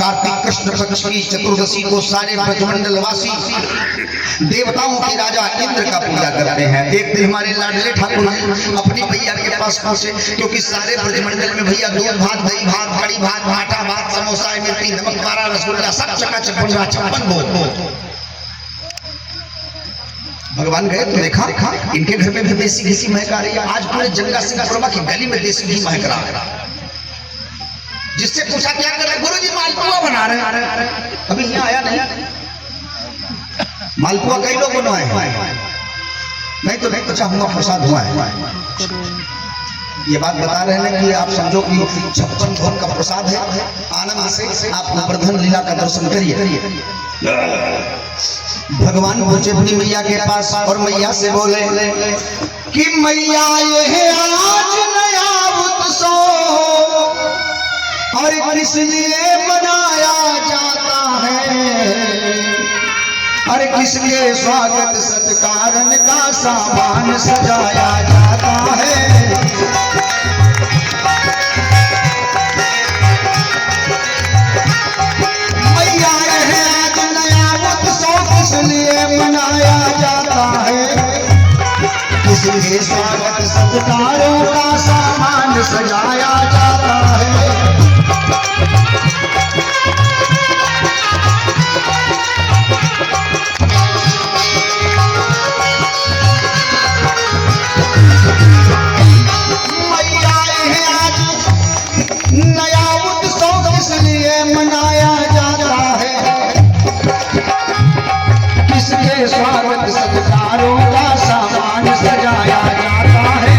कार्तिक कृष्ण पक्ष की चतुर्दशी को सारे ब्रजमंडल वासी देवताओं के राजा इंद्र का पूजा करते हैं। एक दिन हमारे लाडले ठाकुर अपनी भैया के पास पहुंचे, क्योंकि सारे ब्रजमंडल में भैया दूध भात, दही भात, कड़ी भात, भाटा भात, समोसा, मिर्ची, नमक, पारा, रसगुल्ला सब चकाचक बन रहा, छप्पन भोग। भगवान गए तो देखा इनके घर में भी देसी घी महक आ रही है। आज पूरे जंगा सिंह की गली में देसी घी महक रहा। जिससे पूछा क्या कर रहे? गुरुजी मालपुआ बना रहे हैं। अभी यहाँ आया नहीं, मालपुआ कई लोग बनवाए, नहीं तो चाहूंगा प्रसाद हुआ है। ये बात बता रहे हैं कि आप समझो कि 56 भोग का प्रसाद है। आनंद से आप गोवर्धन लीला का दर्शन करिए। भगवान पहुंचे अपनी मैया के पास और मैया से बोले कि मैया ये आज नया उत्सव और किस लिए मनाया जाता है, और किस लिए स्वागत सत्कार का सामान सजाया जाता है। मैया यह आज नया उत्सव किस लिए मनाया जाता है, किस लिए स्वागत सत्कारों का सामान सजाया जाता है। नया उत्सव किस लिए मनाया जाता है, किसके स्वागत सत्कारों का सामान सजाया जाता है।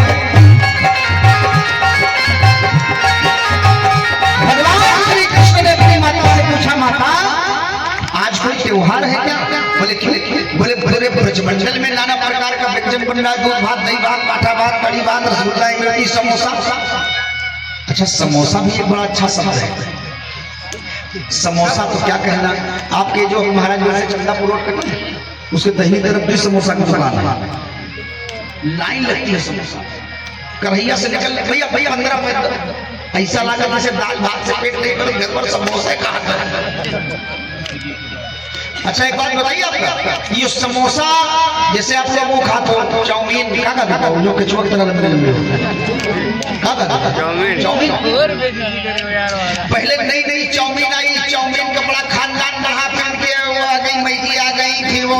भगवान श्री कृष्ण ने अपनी माता से पूछा, माता आज कोई त्योहार है क्या? बोले पूरे ब्रजमंडल में नाना प्रकार का व्यंजन बन रहा है। दूध भात, दही भात, पाठा भात, कड़ी भात, रसगुल्ला, इमरती, समोसा। अच्छा, समोसा भी एक बड़ा अच्छा शब्द है। समोसा तो क्या कहना, आपके जो महाराज जैसे चंदापुर रोड पे उसके दही तरफ भी समोसा की दुकान है, लाइन लगती है समोसा। कढ़ैया से निकल भैया भैया 15 मिनट ऐसा लगा जैसे दाल भात से पेट नहीं भरे, घर पर समोसा कहा। अच्छा एक बात बताइए आपका, ये समोसा जैसे आप लोग वो खाते हो चाउमीन, क्या खाता हो जो कचुआ की तरह लंबे चाउमीन। पहले नई चाउमीन आई, चाउमीन का बड़ा खानदान बढ़ा, फिर के आ गई मैगी, आ गई फिर वो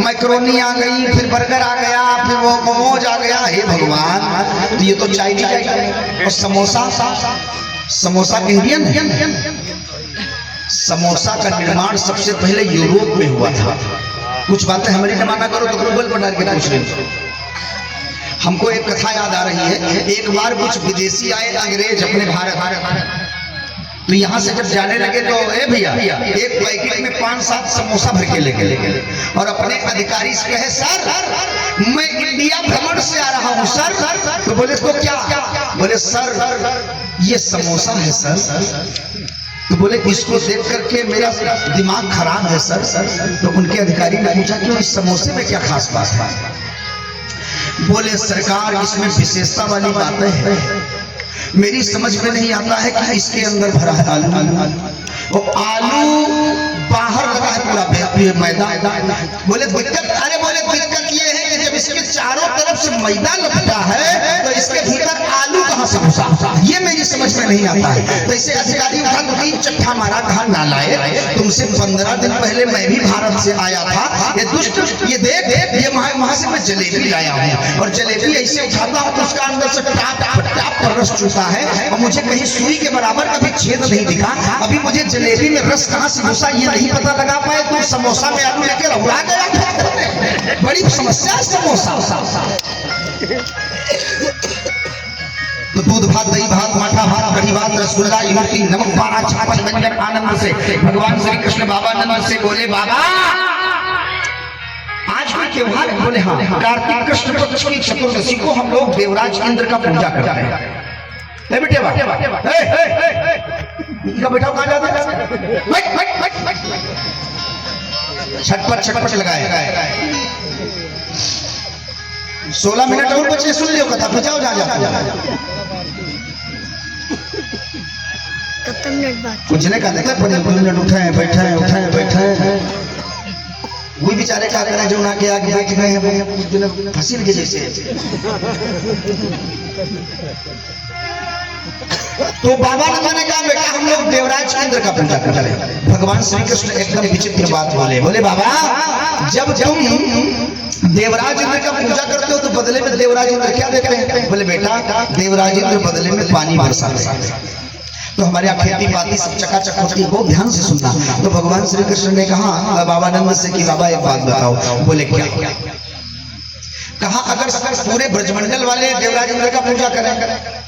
मैक्रोनी आ गई, फिर बर्गर आ गया, फिर वो मोमोज आ गया। हे भगवान, ये तो चाइनीज है। और समोसा इंडियन है। समोसा का निर्माण सबसे पहले यूरोप में हुआ था। कुछ बातें हमारी जमाना करो तो गूगल पर डाल के पूछ लें। हमको एक कथा याद आ रही है। एक बार कुछ विदेशी आए अंग्रेज अपने भारत, तो यहाँ से जब जाने लगे तो ए भैया एक पैकेट में 5-7 समोसा भर के लेके और अपने अधिकारी से कहे, सर मैं इंडिया भ्रमण से आ रहा हूँ सर। तो बोले तो क्या? बोले सर ये समोसा है सर। तो बोले इसको देख करके मेरा दिमाग खराब है सर। तो उनके अधिकारी ने पूछा क्यों, इस समोसे में क्या खास बात है? बोले सरकार इसमें विशेषता वाली बातें हैं, मेरी समझ में नहीं आता है कि इसके अंदर भरा है आलू। वो आलू बाहर लगा है पूरा मैदा। बोले दिक्कत, अरे बोले दिक्कत ये है कि जब इसके चारों तरफ से मैदा लपटा है तो इसके भीतर आलू कहाँ से घुसा, ये मेरी समझ में नहीं आता है। तो इसे अधिकारी उठा 3 चट्टा मारा, कहा ना लाए, तुमसे 15 दिन पहले मैं भी भारत से आया था। ये दुष्ट, ये देख ये वहां से मैं जलेबी लाया हूँ, और जलेबी ऐसे उठाता हूँ तो उसका अंदर से टाप पर रस चूसा है, और मुझे कहीं सुई के बराबर कभी छेद नहीं दिखा। अभी मुझे जलेबी में रस कहाँ से घुसा ये नहीं पता लगा पाए, तो समोसा में आलू लेकर उड़ा गया। बड़ी समस्या है समोसा। तो दूध भात, दही भात, माठा भात, कड़ी भात, रसगुल्ला, इमरती, नमक, पारा, छप्पन व्यंजन आनंद से भगवान श्री कृष्ण बाबा नंद से बोले, बाबा आज का त्योहार है। बोले हाँ, कार्तिक कृष्ण पक्ष की चतुर्दशी को हम लोग देवराज इंद्र का पूजा करते हैं। बेटे बैठा कहाँ जाता है? छटपट लगाए। 16 मिनट और बचे, सुन लियो कथा, फिर जाओ जा। मिनट बाद कुछ नहीं कहते थे 5 मिनट उठे बैठे वही बेचारे क्या करें जो ना के आगे बैठ गए हैं फसील के जैसे। तो बाबा ने कहा बेटा हम लोग देवराज इंद्र का पूजा करें। भगवान श्री कृष्ण एकदम विचित्र बात बोले बाबा जब तुम देवराज इंद्र का पूजा करते हो तो बदले में देवराज इंद्र क्या देते हैं? बोले बेटा देवराज इंद्र बदले में पानी बरसाते हैं। तो हमारे यहाँ खेती बाती सब चकाचक होती है, बहुत ध्यान से सुनना। तो भगवान श्री कृष्ण ने कहा बाबा नंद से कि बाबा एक बात बताओ। बोले क्या? कहा अगर पूरे ब्रजमंडल वाले देवराज इंद्र का पूजा करें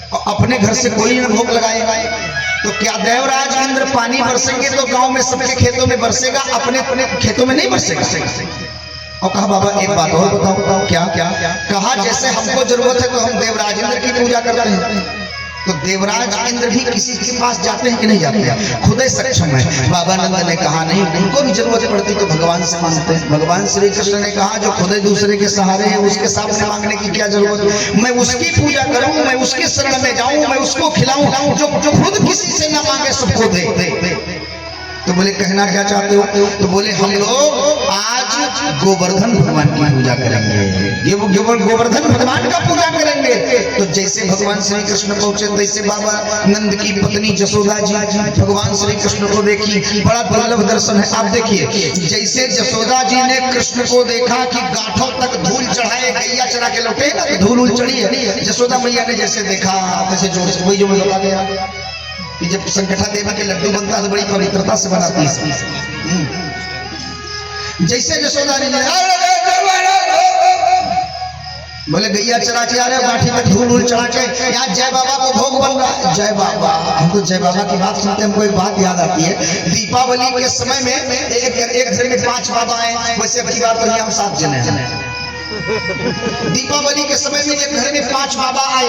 और अपने घर से कोई न भोग लगाएगा तो क्या देवराज इंद्र पानी बरसेंगे तो गांव में सबके खेतों में बरसेगा, अपने अपने खेतों में नहीं बरसेगा? और कहा बाबा एक बात और बताओ। क्या? कहा जैसे हमको जरूरत है तो हम देवराज इंद्र की पूजा करते हैं तो देवराज इंद्र भी किसी के पास जाते हैं कि नहीं जाते हैं? खुद ही सक्षम है। बाबा नंद ने कहा नहीं, उनको भी जरूरत पड़ती तो भगवान से मांगते हैं। भगवान श्री कृष्ण ने कहा जो खुद दूसरे के सहारे हैं उसके सामने मांगने की क्या जरूरत? मैं उसकी पूजा करूं, मैं उसके शरण में जाऊं, मैं उसको खिलाऊं जो खुद किसी से ना मांगे सबको दे। तो बोले कहना क्या चाहते हो? तो बोले हम लोग आज गोवर्धन भगवान की पूजा करेंगे, ये गोवर्धन भगवान का पूजा करेंगे। तो जैसे भगवान श्री कृष्ण पहुंचे तैसे बाबा नंद की पत्नी जसोदा जी भगवान श्री कृष्ण को देखी, बड़ा दुर्लभ दर्शन है। आप देखिए जैसे जसोदा जी ने कृष्ण को देखा कि गांठों तक धूल चढ़ाए, गैया चरा के लौटे ना तो धूल चढ़ी है, जसोदा मैया ने जैसे देखा तैसे वही जो मैं बता गया कि जब संकटा देवी के लड्डू बनता है बड़ी पवित्रता से बनाती है। जैसे जसोदा जी बोले गैया चरा के आ रहे गांठी में धूल चढ़ा के यहाँ जय बाबा को भोग बन रहा। जय बाबा, हमको जय बाबा की बात सुनते हमको एक बात याद आती है। दीपावली के समय में एक घर में 5 बाबा आए, वैसे अब की बात तो हम 7 जने हैं। दीपावली के समय में एक घर में 5 बाबा आए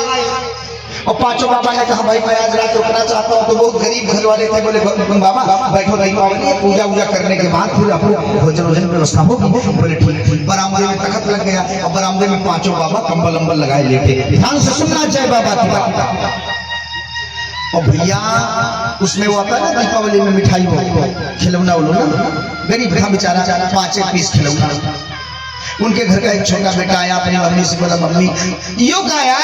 और 5 बाबा ने कहा भाई मैं आज रात रुकना चाहता हूँ। तो बहुत गरीब घर वाले थे, बोले बाबा बैठो दीपावली पूजा वूजा करने के बाद फिर आपको भोजन व्यवस्था होगी। बोले ठीक। बरामदे में तखत लग गया और बरामदे में 5 बाबा कंबल अंबल लगाए लेटे। ध्यान से सुनना जय बाबा की बात। और भैया उसमें वो आता ना दीपावली में मिठाई हो खिलौना उलौना, गरीब था बेचारा 5 पीस खिलौना। उनके घर का एक छोटा बेटा आया, अपनी मम्मी से बोला मम्मी यो क्या आया?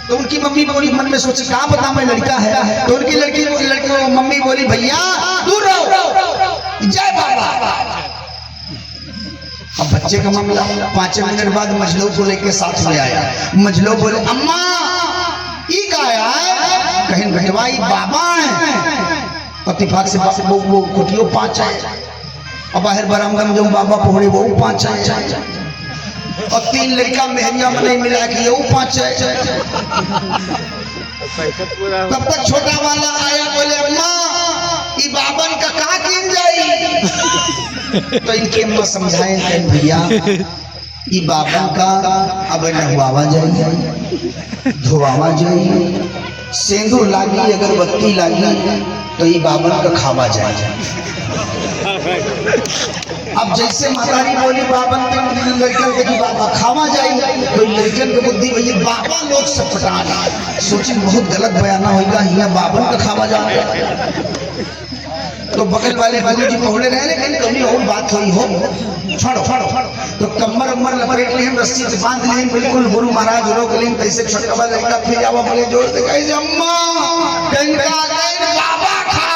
तो उनकी मम्मी बड़ी मन में सोची कहा बता मैं लड़का है। तो उनकी लड़की मम्मी बोली भैया दूर रहो जय बाबा। अब बच्चे का मामला 5 मिनट बाद मजलू को लेके साथ में आया। मजलू बोले अम्मा ई का आया? कहीं बेटवा बाबा है। पतिभाग से वो कुटियो 5 आए और बाहर बरामदा में जो बाबा पहुंचे वो 5 आए और 3 लड़का मेहरिया में नहीं मिला कि वो 5 आए। तब तक छोटा वाला आया बोले अम्मा ई बाबन का कहा गिन जाई? तो इनकी अम्मा समझाए कहीं भैया ई बाबन का अब नहवावा जाए, धोवावा जाए, सिंदूर लागी अगरबत्ती लागी तो ई बाबन का खावा जाए। अब जैसे मातारी बोली बाबन लड़कन के बाबा खावा जाए तो लड़कन की बुद्धि वही बाबा लोग सब पटाना सोची बहुत गलत बयाना होगा यहाँ बाबन का खावा जाए। तो बगल वाले गुरु जी पहुले रहे लेकिन कभी और बात हुई हो छोड़ो तो कमर उमर लपेट ले रस्सी से बांध ले बिल्कुल गुरु महाराज रोक ले कैसे छोटा लड़का फिर जावा बोले जोर से कहे अम्मा बाबा खा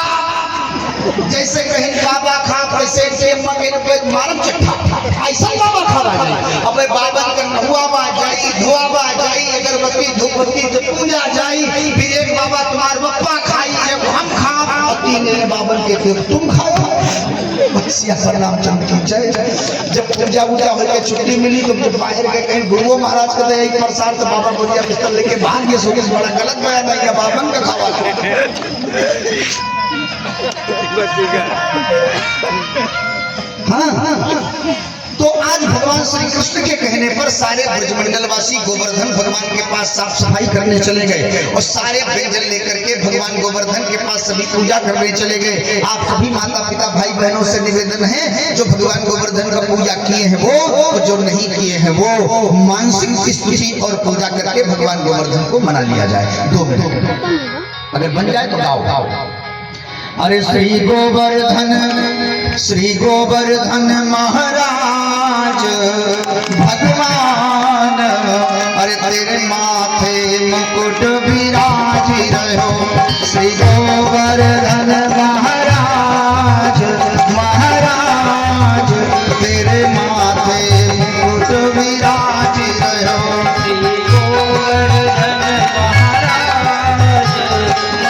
जैसे कहीं बाबा खा वैसे मारम चट्ठा ऐसा बाबा खा अब बाबा का नहुआ जाई धुआवा जाई अगरबत्ती धूपबत्ती तो पूजा जाई फिर एक बाबा तुम्हारे बप्पा खाई जब हम खा और 3 बाबन के फिर तुम खाओ। जब पूजा वूजा होकर छुट्टी मिली तो जब बाहर गए कहीं गुरुओं महाराज का एक प्रसाद तो बाबा बोलिया पिस्तल लेके बाहर गए सो बड़ा गलत बयान है बाबन का खावा। हाँ तो आज भगवान श्री कृष्ण के कहने पर सारे ब्रजमंडल वासी गोवर्धन भगवान के पास साफ सफाई करने चले गए और सारे व्यंजन लेकर के भगवान गोवर्धन के पास सभी पूजा करने चले गए। आप सभी माता पिता भाई बहनों से निवेदन है जो भगवान गोवर्धन का पूजा किए हैं वो और जो नहीं किए हैं वो मानसिक स्तुति और पूजा करके भगवान गोवर्धन को मना लिया जाए। 2 मिनट अगर बन जाए तो गाओ। अरे श्री गोवर्धन महाराज भगवान, अरे तेरे माथे मुकुट विराज रहो। श्री गोवर्धन महाराज महाराज, तेरे माथे मुकुट विराज रहो। श्री गोवर्धन महाराज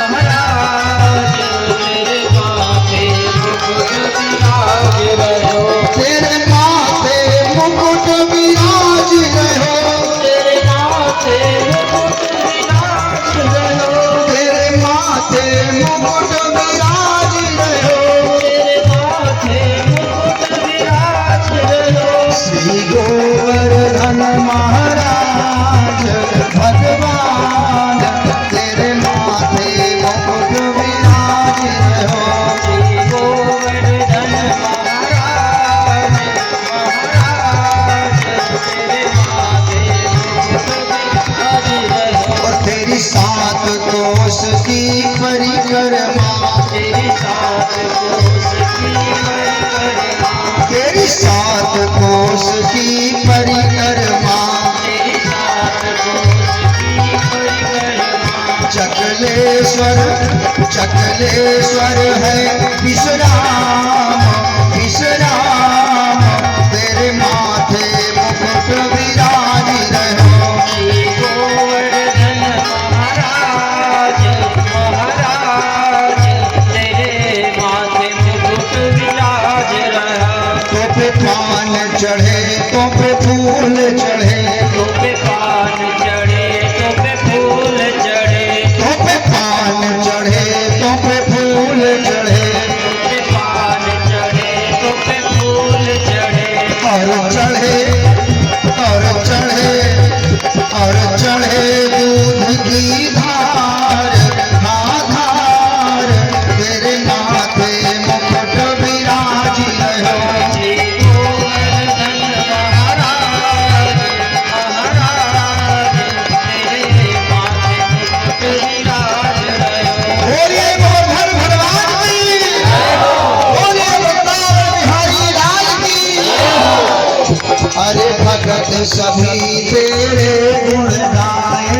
महाराज, तेरे माथे मुकुट विराज रहो। तेरे माथे मुकुट विराज रहो। तेरे माथे मुकुट विराज रहो। तेरे माथे मुकुट विराज रहो। तेरे माथे मुकुट विराज रहो। श्री गोवर्धन महाराज भगवान, तेरे माथे मुकुट विराज रहो। श्री गोवर्धन महाराज महाराज, तेरे माथे मुकुट विराज रहो। और तेरी सात कोस की परिक्रमा, तेरी सात कोस की परिक्रमा। तेरी सात कोस की परिक्रमा। तेरी सात कोस की परिक्रमा। चकलेश्वर है विश्राम विश्राम, तेरे माथे मुकुट विराज रहो। श्री गोवर्धन महाराज महाराज, तेरे माथे मुकुट विराज रहा। तो पे पान चढ़े तो पे फूल चढ़े, तो पे पान चढ़े तो पे फूल चढ़े। तो पे पान चढ़े तो पे फूल चढ़े। तो पे पान चढ़े तो पे फूल चढ़े। और चढ़े दूध की धार, हाँ धार, तेरे माथे मुकुट विराज रहो। श्री गोवर्धन महाराज महाराज, तेरे माथे मुकुट विराज रहो। बोलिए गोवर्धन भगवान की, बोलिए वृंदावन बिहारी लाल की। अरे भगत सभी तेरे गुण गाए,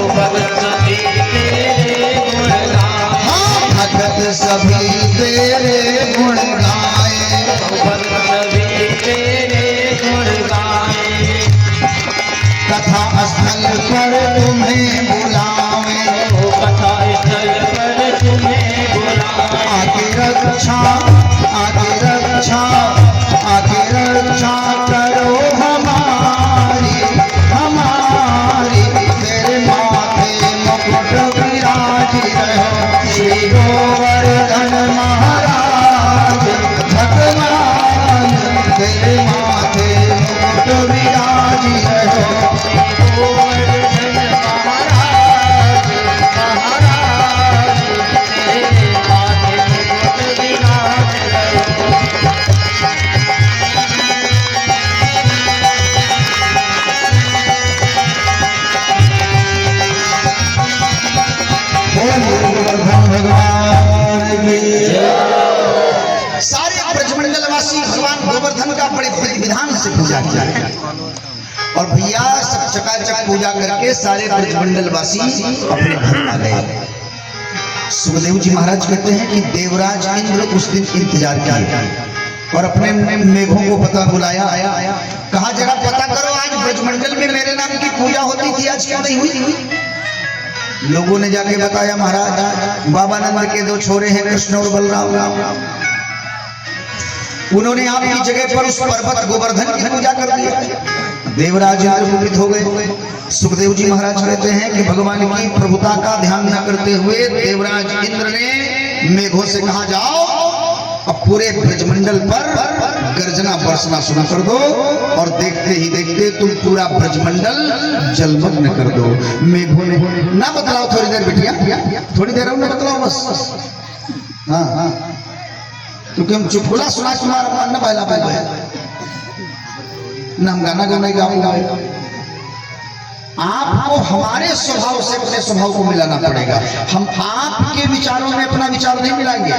भगत सभी तेरे गुण गाए। हाँ भगत सभी तेरे गुण गाए। भगत सभी तेरे गुण गाए। कथा स्थल पर तुम्हें बुलावे, ओ कथा स्थल पर तुम्हें बुलाए। आके रक्षा करो हमारी हमारी, तेरे माथे मुकुट विराज रहो। श्री गोवर्धन महाराज भगवान, तेरे माथे मुकुट विराज रहो। श्री गोवर्धन महाराज महाराज, तेरे माथे मुकुट विराज रहो। भगवान की सारे ब्रजमंडल वासी भगवान गोवर्धन का बड़े विधान से पूजा किया है। और भैया सब चकाचक पूजा करके सारे ब्रजमंडल वासी अपने घर आ गए। सुखदेव जी महाराज कहते हैं कि देवराज इंद्र उस दिन इंतजार किया और अपने मेघों को पता बुलाया, कहा जरा पता करो आज ब्रजमंडल में मेरे नाम की पूजा होती थी, आज क्यों नहीं हुई? लोगों ने जाके बताया महाराज बाबा नंद के दो छोरे हैं कृष्ण और बलराम, उन्होंने आपकी जगह पर उस पर्वत गोवर्धन की पूजा कर दी। देवराज इंद्र कुपित हो गए। सुखदेव जी महाराज कहते हैं कि भगवान की प्रभुता का ध्यान न करते हुए देवराज इंद्र ने मेघों से कहा जाओ अब पूरे ब्रजमंडल पर गर्जना बरसना शुरू कर दो और देखते ही देखते तुम पूरा ब्रजमंडल जलमग्न कर दो। मेघों ने ना बतलाओ थोड़ी देर बिटिया, थोड़ी देर और बतलाओ बस। हाँ हाँ, क्योंकि हम चुटकुला सुना न पहला पहला न हम गाना गाना गाओ। आपको हमारे स्वभाव से अपने स्वभाव को मिलाना पड़ेगा। हम आपके विचारों में अपना विचार नहीं मिलाएंगे।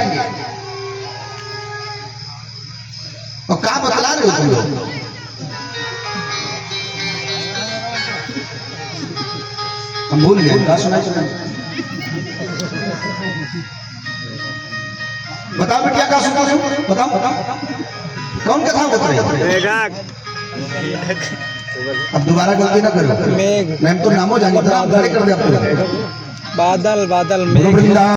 और क्या बतला रहे हो तुम लोग? हम भूल गए, क्या सुना? बताओ बेटिया, क्या सुना? बताओ बताओ, कौन कथा बता रही हो? अब दोबारा गलती ना करो। मैं तो नामो जानी था, कर दे आपको। बादल बादल मेघ।